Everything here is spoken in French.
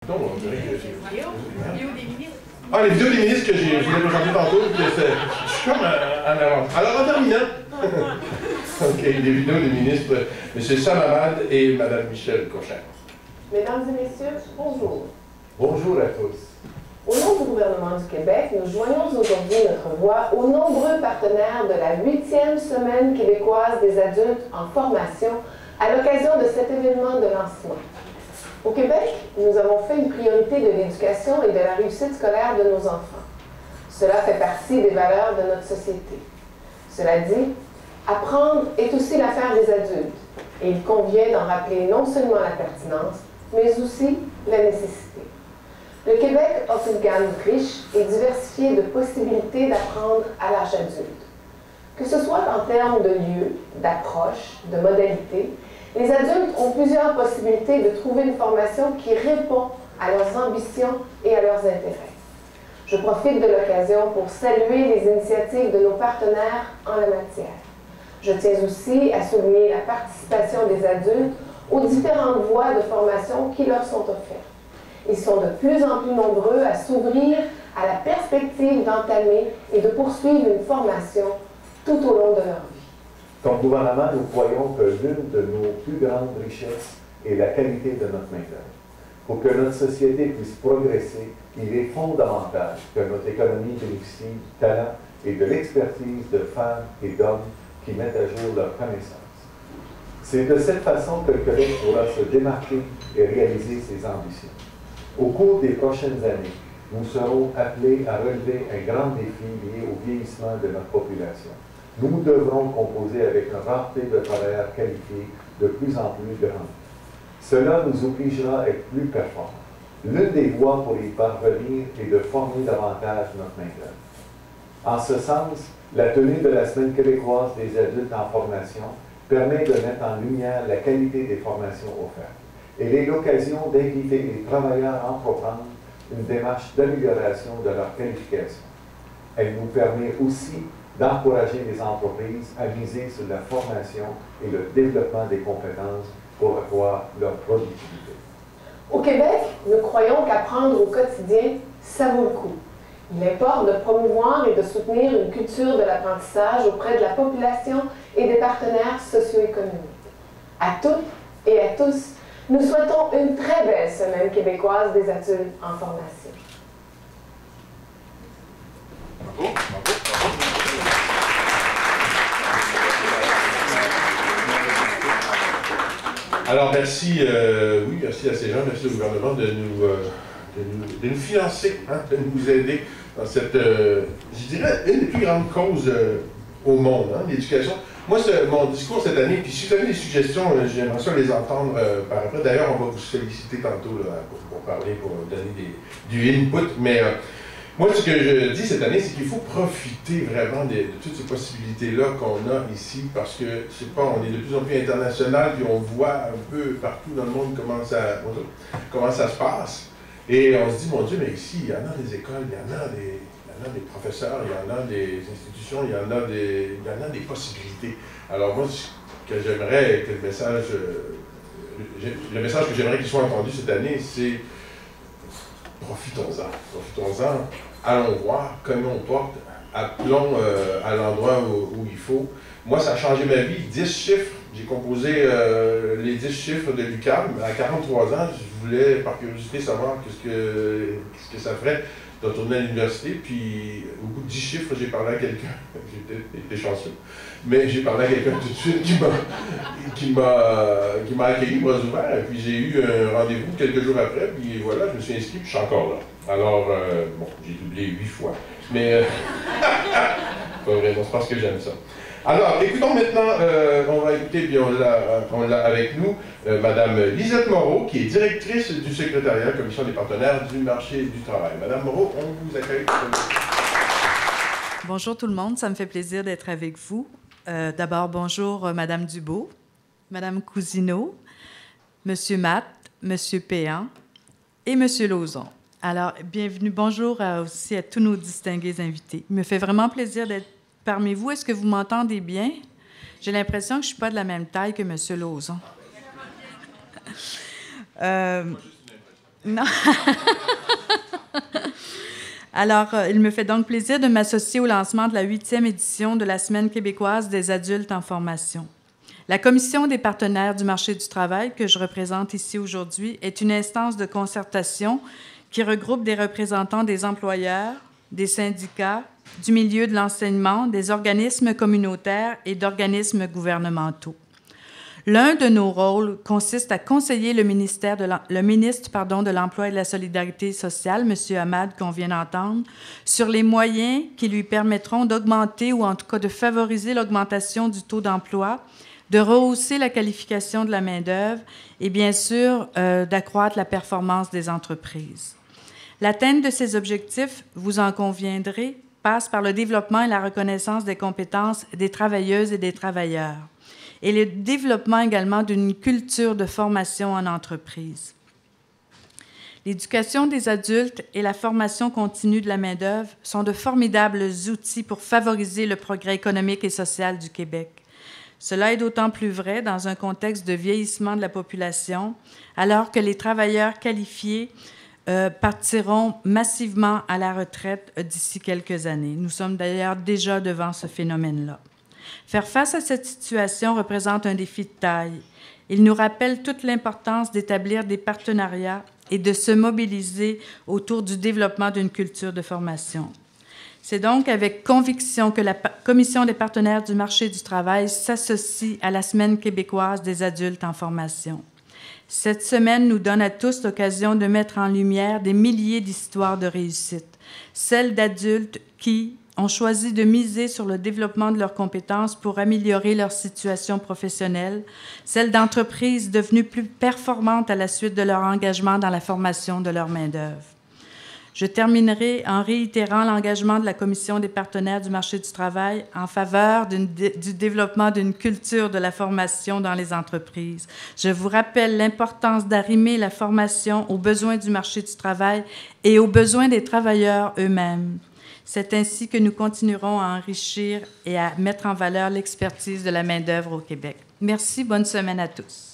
Non, on dirait que j'ai... Vidéo des ministres. Ah, les vidéos des ministres que je vous ai présentées tantôt, je suis comme en avance. Alors, en terminant, OK, les vidéos des ministres, M. Sam Hamad et Mme Michèle Cochin. Mesdames et messieurs, bonjour. Bonjour à tous. Au nom du gouvernement du Québec, nous joignons aujourd'hui notre voix aux nombreux partenaires de la 8e Semaine québécoise des adultes en formation à l'occasion de cet événement de lancement. Au Québec, nous avons fait une priorité de l'éducation et de la réussite scolaire de nos enfants. Cela fait partie des valeurs de notre société. Cela dit, apprendre est aussi l'affaire des adultes, et il convient d'en rappeler non seulement la pertinence, mais aussi la nécessité. Le Québec offre une gamme riche et diversifiée de possibilités d'apprendre à l'âge adulte. Que ce soit en termes de lieu, d'approche, de modalités, les adultes ont plusieurs possibilités de trouver une formation qui répond à leurs ambitions et à leurs intérêts. Je profite de l'occasion pour saluer les initiatives de nos partenaires en la matière. Je tiens aussi à souligner la participation des adultes aux différentes voies de formation qui leur sont offertes. Ils sont de plus en plus nombreux à s'ouvrir à la perspective d'entamer et de poursuivre une formation tout au long de leur vie. Comme gouvernement, nous croyons que l'une de nos plus grandes richesses est la qualité de notre main-d'œuvre. Pour que notre société puisse progresser, il est fondamental que notre économie bénéficie du talent et de l'expertise de femmes et d'hommes qui mettent à jour leurs connaissances. C'est de cette façon que le Québec pourra se démarquer et réaliser ses ambitions. Au cours des prochaines années, nous serons appelés à relever un grand défi lié au vieillissement de notre population. Nous devrons composer avec une rareté de travailleurs qualifiés de plus en plus grande. Cela nous obligera à être plus performants. L'une des voies pour y parvenir est de former davantage notre main-d'œuvre. En ce sens, la tenue de la Semaine québécoise des adultes en formation permet de mettre en lumière la qualité des formations offertes. Elle est l'occasion d'inviter les travailleurs à entreprendre une démarche d'amélioration de leur qualification. Elle nous permet aussi d'encourager les entreprises à miser sur la formation et le développement des compétences pour accroître leur productivité. Au Québec, nous croyons qu'apprendre au quotidien, ça vaut le coup. Il importe de promouvoir et de soutenir une culture de l'apprentissage auprès de la population et des partenaires socio-économiques. À toutes et à tous, nous souhaitons une très belle Semaine québécoise des adultes en formation. Bravo, bravo. Alors, merci, oui, merci à ces gens, merci au gouvernement de nous financer, hein, de nous aider dans cette, je dirais, une des plus grandes causes au monde, hein, l'éducation. Moi, mon discours cette année, puis si vous avez des suggestions, j'aimerais ça les entendre par après. D'ailleurs, on va vous solliciter tantôt là, pour parler, pour donner du input, mais moi, ce que je dis cette année, c'est qu'il faut profiter vraiment de toutes ces possibilités-là qu'on a ici, parce que, je sais pas, on est de plus en plus international, puis on voit un peu partout dans le monde comment ça se passe. Et on se dit, mon Dieu, mais ici, il y en a des écoles, il y en a des professeurs, il y en a des institutions, il y en a des possibilités. Alors moi, ce que j'aimerais que le message que j'aimerais qu'il soit entendu cette année, c'est profitons-en, allons voir, comment on porte, appelons à l'endroit où il faut. Moi, ça a changé ma vie, 10 chiffres, j'ai composé les 10 chiffres de l'UQAM. À 43 ans, je voulais, par curiosité, savoir qu'est-ce que ça ferait de retourner à l'université, puis au bout de 10 chiffres, j'ai parlé à quelqu'un, j'ai peut-être été chanceux, mais j'ai parlé à quelqu'un tout de suite qui m'a accueilli bras ouverts, et puis j'ai eu un rendez-vous quelques jours après, puis voilà, je me suis inscrit, puis je suis encore là. Alors, bon, j'ai doublé 8 fois, mais pas vraiment, c'est parce que j'aime ça. Alors, écoutons maintenant, on va écouter, puis on l'a avec nous, Madame Lisette Moreau, qui est directrice du secrétariat Commission des partenaires du marché du travail. Madame Moreau, on vous accueille. Bonjour tout le monde, ça me fait plaisir d'être avec vous. D'abord, bonjour Madame Dubeau, Madame Cousineau, Monsieur Matt, Monsieur Péan et Monsieur Lauzon. Alors, bienvenue, bonjour aussi à tous nos distingués invités. Il me fait vraiment plaisir d'être parmi vous. Est-ce que vous m'entendez bien? J'ai l'impression que je ne suis pas de la même taille que M. Lauzon. Non. Alors, il me fait donc plaisir de m'associer au lancement de la 8e édition de la Semaine québécoise des adultes en formation. La Commission des partenaires du marché du travail, que je représente ici aujourd'hui, est une instance de concertation qui regroupe des représentants des employeurs, des syndicats, du milieu de l'enseignement, des organismes communautaires et d'organismes gouvernementaux. L'un de nos rôles consiste à conseiller le ministre de l'Emploi et de la Solidarité sociale, M. Hamad, qu'on vient d'entendre, sur les moyens qui lui permettront d'augmenter ou en tout cas de favoriser l'augmentation du taux d'emploi, de rehausser la qualification de la main-d'œuvre et bien sûr d'accroître la performance des entreprises. L'atteinte de ces objectifs, vous en conviendrez, passe par le développement et la reconnaissance des compétences des travailleuses et des travailleurs et le développement également d'une culture de formation en entreprise. L'éducation des adultes et la formation continue de la main-d'œuvre sont de formidables outils pour favoriser le progrès économique et social du Québec. Cela est d'autant plus vrai dans un contexte de vieillissement de la population, alors que les travailleurs qualifiés partiront massivement à la retraite d'ici quelques années. Nous sommes d'ailleurs déjà devant ce phénomène-là. Faire face à cette situation représente un défi de taille. Il nous rappelle toute l'importance d'établir des partenariats et de se mobiliser autour du développement d'une culture de formation. C'est donc avec conviction que la Commission des partenaires du marché du travail s'associe à la Semaine québécoise des adultes en formation. Cette semaine nous donne à tous l'occasion de mettre en lumière des milliers d'histoires de réussite, celles d'adultes qui ont choisi de miser sur le développement de leurs compétences pour améliorer leur situation professionnelle, celles d'entreprises devenues plus performantes à la suite de leur engagement dans la formation de leur main-d'œuvre. Je terminerai en réitérant l'engagement de la Commission des partenaires du marché du travail en faveur du développement d'une culture de la formation dans les entreprises. Je vous rappelle l'importance d'arrimer la formation aux besoins du marché du travail et aux besoins des travailleurs eux-mêmes. C'est ainsi que nous continuerons à enrichir et à mettre en valeur l'expertise de la main-d'œuvre au Québec. Merci, bonne semaine à tous.